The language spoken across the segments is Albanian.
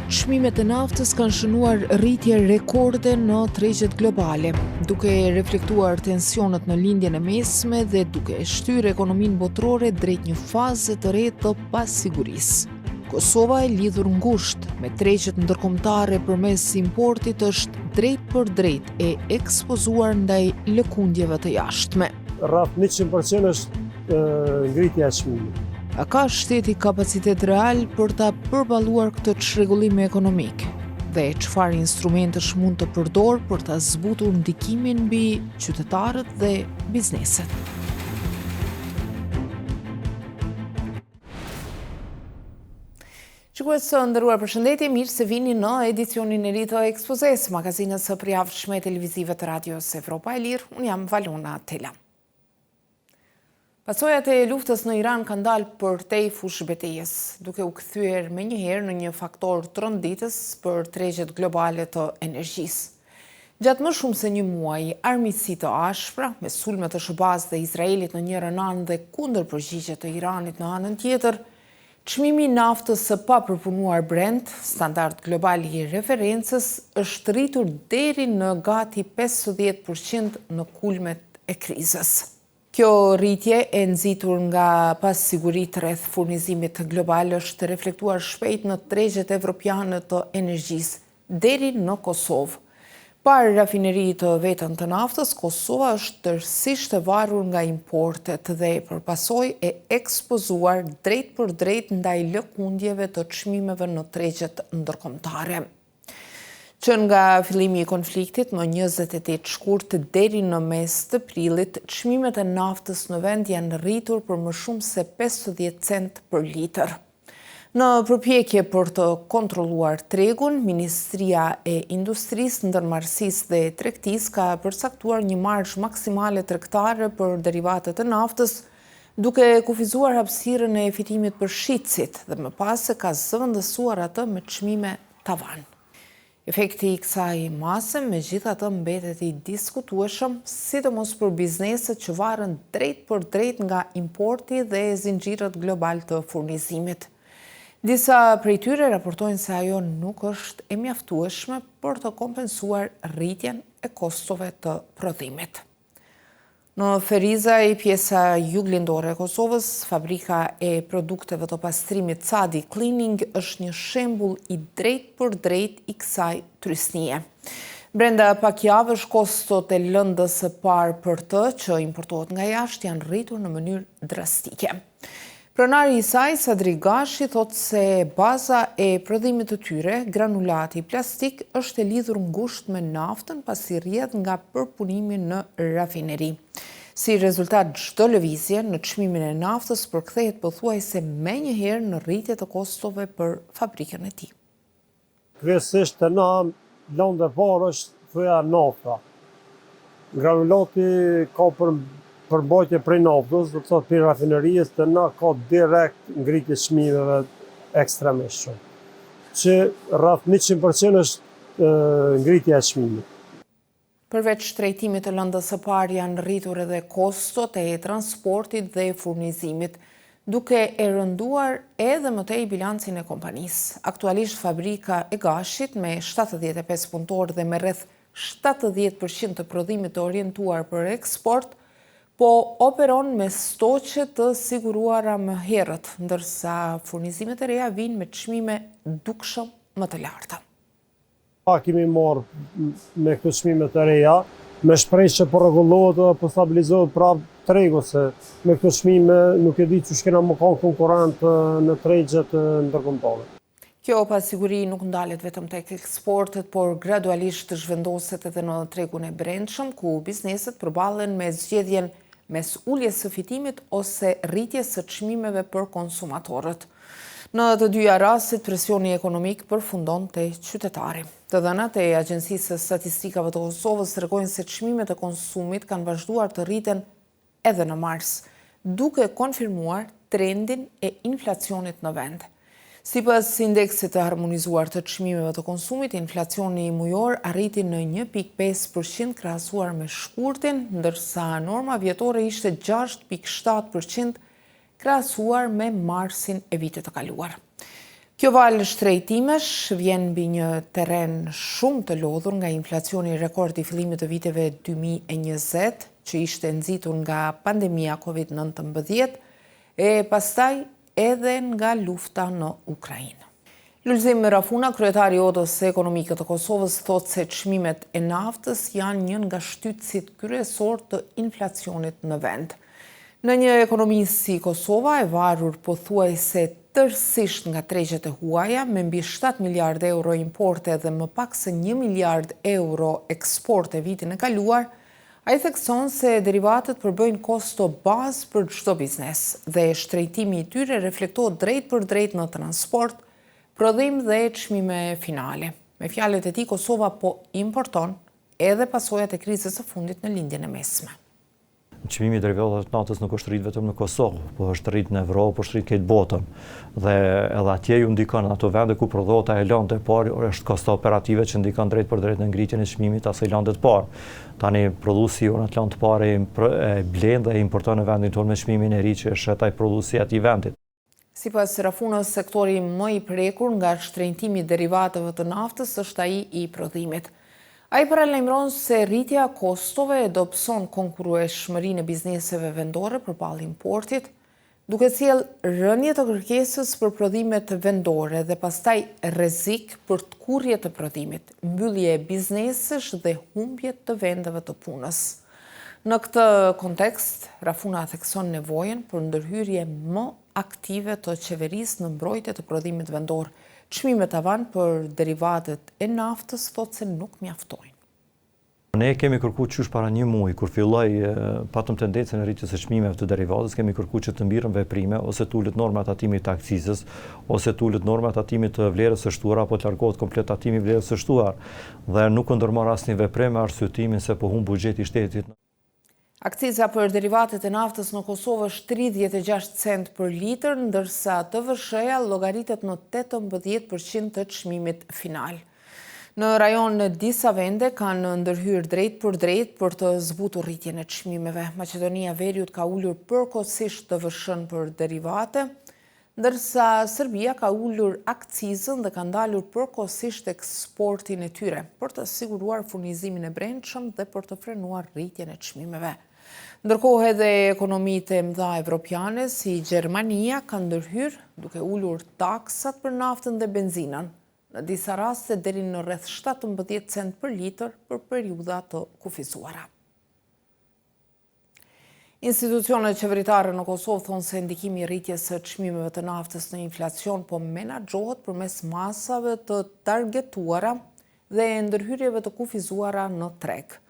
Çmimet e naftës kanë shënuar rritje rekorde në tregjet globale, duke reflektuar tensionet në lindjen e mesme dhe duke shtyrë ekonominë botërore drejt një faze të re të pasigurisë. Kosova e lidhur ngushtë me tregjet ndërkombëtare përmes importit është drejt për drejt e ekspozuar ndaj lëkundjeve të jashtme. Rreth 100% është ngritja e çmimit. A ka shteti kapacitet real për ta përballuar këtë çrregullim ekonomik? Dhe çfarë instrumentesh mund të përdor për ta zbutur ndikimin mbi qytetarët dhe bizneset? Shikues të nderuar, përshëndetje, mirë se vini në edicionin e ri të Ekspozes, magazinës së përjavshme televizive të radios Evropa e Lirë. Unë jam Valona Tela. Pasojat e luftës në Iran kanë dalë përtej fushbetejës, duke u kthyer menjëherë në një faktor tronditës për tregjet globale të energjisë. Gjatë më shumë se një muaji, armiqësi të ashpra me sulme të shëbaz dhe Izraelit në njërin anë dhe kundërpërgjigje të Iranit në anën tjetër, çmimi i naftës së papërpunuar Brent, standard global i referencës, është rritur deri në gati 50% në kulmet e krizës. Kjo rritje e nxitur nga pasigurit rreth furnizimit global është reflektuar shpejt në tregjet evropiane të energjisë, deri në Kosovë. Pa rafineri të vetën të naftës, Kosova është tërësisht e varur nga importet dhe për pasojë e ekspozuar drejt për drejt ndaj lëkundjeve të çmimeve në tregjet ndërkombëtare. Që nga fillimi i konfliktit më 28 shkurt deri në mes të prillit, çmimet e naftës në vend janë rritur për më shumë se 50 cent për litër. Në përpjekje për të kontrolluar tregun, Ministria e Industrisë, Ndërmarrësisë dhe Tregtisë ka përcaktuar një marzh maksimale tregtare për derivatet e naftës, duke kufizuar hapësirën e fitimit për shitësit dhe më pas se ka zëvendësuar atë me çmime tavan. Efekti i kësaj mase megjithatë mbetet i diskutueshëm, sidomos për bizneset që varen drejt për drejt nga importi dhe zinxhirët global të furnizimit. Disa prej tyre raportojnë se ajo nuk është e mjaftueshme për të kompensuar rritjen e kostove të prodhimit. Në Feriza, i pjesa juglindore e Kosovës, fabrika e produkteve të pastrimit Cadi Cleaning është një shembull i drejt për drejt i kësaj trysnie. Brenda pak javësh, kostot e lëndës së parë për të që importohet nga jashtë janë rritur në mënyrë drastike. Pronari i saj, Sadri Gashi, thotë se baza e prodhimit të tyre, granulati plastik, është e lidhur ngushtë me naftën pasi rrjedh nga përpunimi në rafineri. Si rezultat, çdo lëvizje në çmimin e naftës përkthehet pothuajse menjëherë në rritje të kostove për fabrikën e tij. Kryesisht të na lëndë e parë është thoya nafta. Granulati ka përmbajtje prej naftës, do të thotë prej rafinerisë, të na ka direkt ngritje çmimeve ekstremisht shumë. Që rreth 100% është ngritja e çmimit. Përveç shtrejtimit të lëndës së parë janë rritur edhe kostot e transportit dhe furnizimit, duke e rënduar edhe më tej bilancin e kompanisë. Aktualisht fabrika e Gashit me 75 punëtorë dhe me rreth 70% të prodhimit të orientuar për eksport, po operon me stoqe të siguruara më herët, ndërsa furnizimet e reja vijnë me çmime dukshëm më të larta. Kemi marrë me këto çmime të reja, me shpresë që po rregullohet dhe po stabilizohet prapë tregu, se me këto çmime nuk e di çu kena më kanë konkurrent në tregjet ndërkombëtare. Kjo pasiguri nuk ndalet vetëm tek eksportet, por gradualisht zhvendoset edhe në tregun e brendshëm, ku bizneset përballen me zgjedhjen mes uljes së fitimit ose rritjes së çmimeve për konsumatorët. Në të dyja rastet, presioni ekonomik përfundon te qytetari. Të dhënat e Agjencisë së Statistikave të Kosovës tregojnë se çmimet e konsumit kanë vazhduar të rriten edhe në mars, duke konfirmuar trendin e inflacionit në vend. Sipas indeksit të harmonizuar të çmimeve të konsumit, inflacioni mujor arriti në 1.5% krahasuar me shkurtin, ndërsa norma vjetore ishte 6.7% krahasuar me marsin e vitit të kaluar. Kjo valë shtrejtimesh vjen mbi një terren shumë të lodhur nga inflacioni rekord i fillimit të viteve 2020, që ishte nxitur nga pandemia COVID-19 e pastaj edhe nga lufta në Ukrainë. Lulzim Rafuna, kryetari i Odës Ekonomike të Kosovës, thotë se çmimet e naftës janë një nga shtytësit kryesor të inflacionit në vend. Në një ekonomi si Kosova, e varur pothuajse tërësisht nga tregjet e huaja, me mbi 7 miliard euro importe dhe më pak se 1 miliard euro eksporte vitin e kaluar, ai thekson se derivatet përbëjnë kosto bazë për çdo biznes dhe shtrejtimi i tyre reflektohet drejt për drejt në transport, prodhim dhe çmime finale. Me fjalët e tij, Kosova po importon edhe pasojat e krizës së fundit në lindjen e mesme. Çmimi i derivateve të naftës nuk është rrit vetëm në Kosovë, po është rrit në Evropë, po është rrit këtë botën. Dhe edhe atje ju ndikon ato vende ku prodhohet ajo lëndë e parë, është kosto operative që ndikon drejt për drejt në ngritjen e çmimit asaj lëndë të parë. Tani prodhuesi unë atë lëndë të parë e blen dhe e importon në vendin tonë me çmimin e ri që është ai prodhuesi atij vendi. Sipas Rafunës, sektori më i prekur nga shtrejtimi i derivateve të naftës është ai i prodhimit. Ai paralajmëron se rritja e kostove dobëson konkurrueshmërinë e bizneseve vendore përballë importit, duke sjellë rënje të kërkesës për prodhimet vendore dhe pastaj rrezik për të kurrje të prodhimit, mbyllje e biznesesh dhe humbje të vendeve të punës. Në këtë kontekst, Rafuna thekson nevojën për ndërhyrje më aktive të qeverisë në mbrojtje të prodhimit vendor. Çmimet tavan për derivatet e naftës thotë se nuk mjaftojnë. Ne kemi kërkuar qysh para një muaji kur filloi patëm tendencën e rritjes së çmimeve të derivatës, kemi kërkuar që të mbirren veprime ose të ulet norma tatimit të akcizës, ose të ulet norma tatimit të vlerës së shtuar apo të largohet komplet tatimi i vlerës së shtuar. Dhe nuk u ndërmor asnjë veprim me arsyetimin se po humb buxheti i shtetit. Akciza për derivatet e naftës në Kosovë është 36 cent për litër, ndërsa TVSH-ja llogaritet në 18% të çmimit final. Në rajon në disa vende kanë ndërhyrë drejt për të zbutur rritjen e çmimeve. Maqedonia e Veriut ka ulur përkohësisht TVSH-n për derivate, ndërsa Serbia ka ulur akcizën dhe ka ndalur përkohësisht eksportin e tyre për të siguruar furnizimin e brendshëm dhe për të frenuar rritjen e çmimeve. Ndërkohë edhe ekonomitë e mëdha evropiane si Gjermania kanë ndërhyrë duke ulur taksat për naftën dhe benzinën, në disa raste deri në rreth 17 cent për litër për periudha të kufizuara. Institucionet qeveritare në Kosovë thonë se ndikimi i rritjes së çmimeve të naftës në inflacion po menaxhohet përmes masave të targetuara dhe ndërhyrjeve të kufizuara në treg.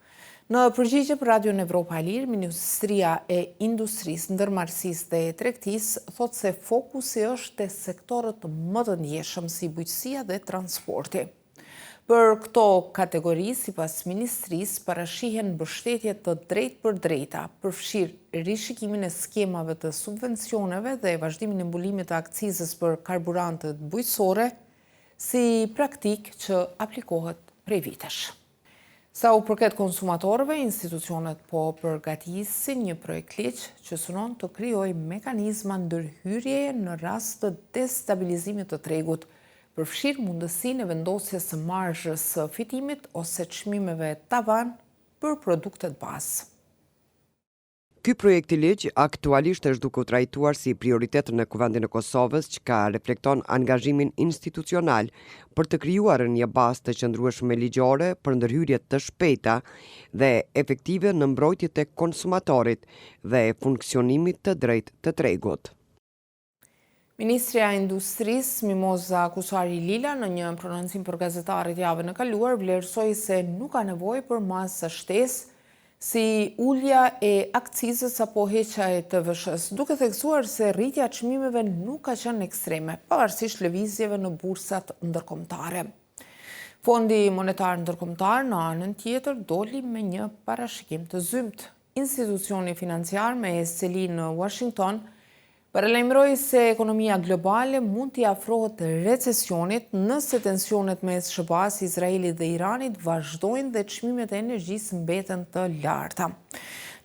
Në përgjigje për Radion Evropa e Lirë, Ministria e Industrisë, Ndërmarrësisë dhe Tregtisë thotë se fokusi është te sektorët më të ndjeshëm si bujqësia dhe transporti. Për këto kategori, sipas Ministrisë, parashihen mbështetje të drejta, përfshirë rishikimin e skemave të subvencioneve dhe vazhdimin e mbulimit të akcizës për karburantët bujqësore, si praktikë që aplikohet prej vitesh. Sa u përket konsumatorëve, institucionet po përgatisin një projekt ligj që synon të krijojë mekanizma ndërhyrjeje në rast të destabilizimit të tregut, përfshirë mundësinë e vendosjes së marzhës së fitimit ose çmimeve tavan për produktet bazë. Ky projekt i ligj aktualisht është duke u trajtuar si prioritet në Kuvendin e Kosovës, që ka reflekton angazhimin institucional për të krijuar një bazë të qëndrueshme ligjore për ndërhyrje të shpejta dhe efektive në mbrojtjet e konsumatorit dhe funksionimit të drejtë të tregut. Ministria e Industrisë Mimoza Kusari Lila në një prononcim për gazetarët javën e kaluar vlerësoi se nuk ka nevojë për masë shtesë si ulja e akcizës apo heqja e TVSH-s, duke theksuar se rritja e çmimeve nuk ka qenë ekstreme, pavarësisht lëvizjeve në bursat ndërkombëtare. Fondi Monetar Ndërkombëtar në anën tjetër doli me një parashikim të zymt. Institucioni financiar me seli në Washington paralajmëroi se ekonomia globale mund t'i afrohet recesionit nëse tensionet mes SBA-s, Izraelit dhe Iranit vazhdojnë dhe çmimet e energjisë mbeten të larta.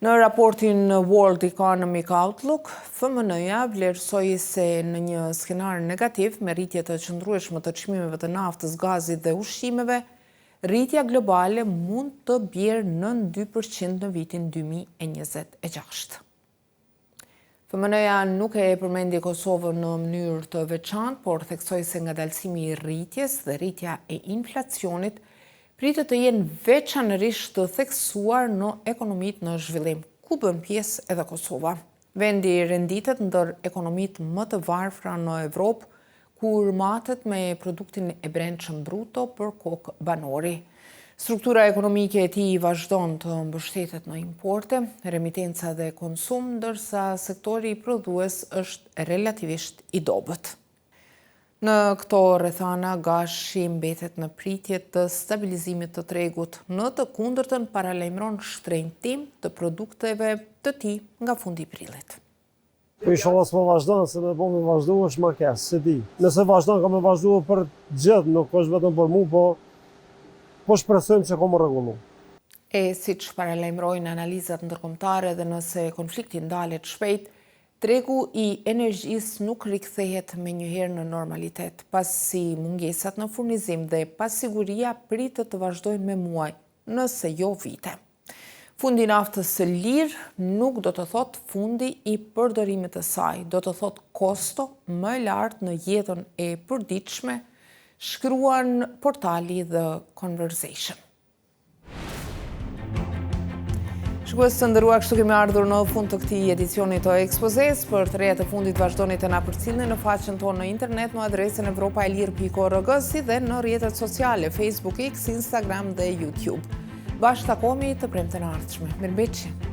Në raportin World Economic Outlook, FMN-ja vlerësoi se në një skenar negativ me rritje të qëndrueshme të çmimeve të naftës, gazit dhe ushqimeve, rritja globale mund të bjerë nën 2% në vitin 2026. FMN-ja nuk e përmendi Kosovën në mënyrë të veçantë, por theksoi se ngadalësimi i rritjes dhe rritja e inflacionit pritet të jenë veçanërisht të theksuar në ekonomitë në zhvillim, ku bën pjesë edhe Kosova. Vendi renditet ndër ekonomitë më të varfra në Evropë, kur matet me produktin e brendshëm bruto për kokë banori. Struktura ekonomike e tij vazhdon të mbështetet në importe, remitenca dhe konsum, ndërsa sektori prodhues është relativisht i dobët. Në këto rrethana, Gashi mbetet në pritje të stabilizimit të tregut, në të kundërtën paralajmëron shtrenjtim të produkteve të tij nga fundi i prillit. Inshallah s'po vazhdon, se me po me vazhdu është ma kes, se di. Nëse vazhdon, ka me vazhdu për gjithë, nuk është vetëm për mu, po shpresojmë që ka më rregullu. Siç paralajmërojnë analizat ndërkombëtare dhe nëse konflikti ndalet shpejt, tregu i energjisë nuk rikthehet menjëherë në normalitet, pasi mungesat në furnizim dhe pasiguria pritet të vazhdojnë me muaj, nëse jo vite. Fundi i naftës së lirë nuk do të thotë fundi i përdorimit të saj, do të thotë kosto më lartë në jetën e përditshme, shkruan portali The Conversation. Shikues të nderuar, kështu kemi ardhur në fund të këtij edicioni të ekspozes. Për të reja të fundit vazhdoni të na përcjellni në faqen tonë në internet në adresën evropaelir.org si dhe në rrjetet sociale Facebook, X, Instagram dhe YouTube. Bashkë takohemi të premten e ardhshme. Mirëmbëjtje.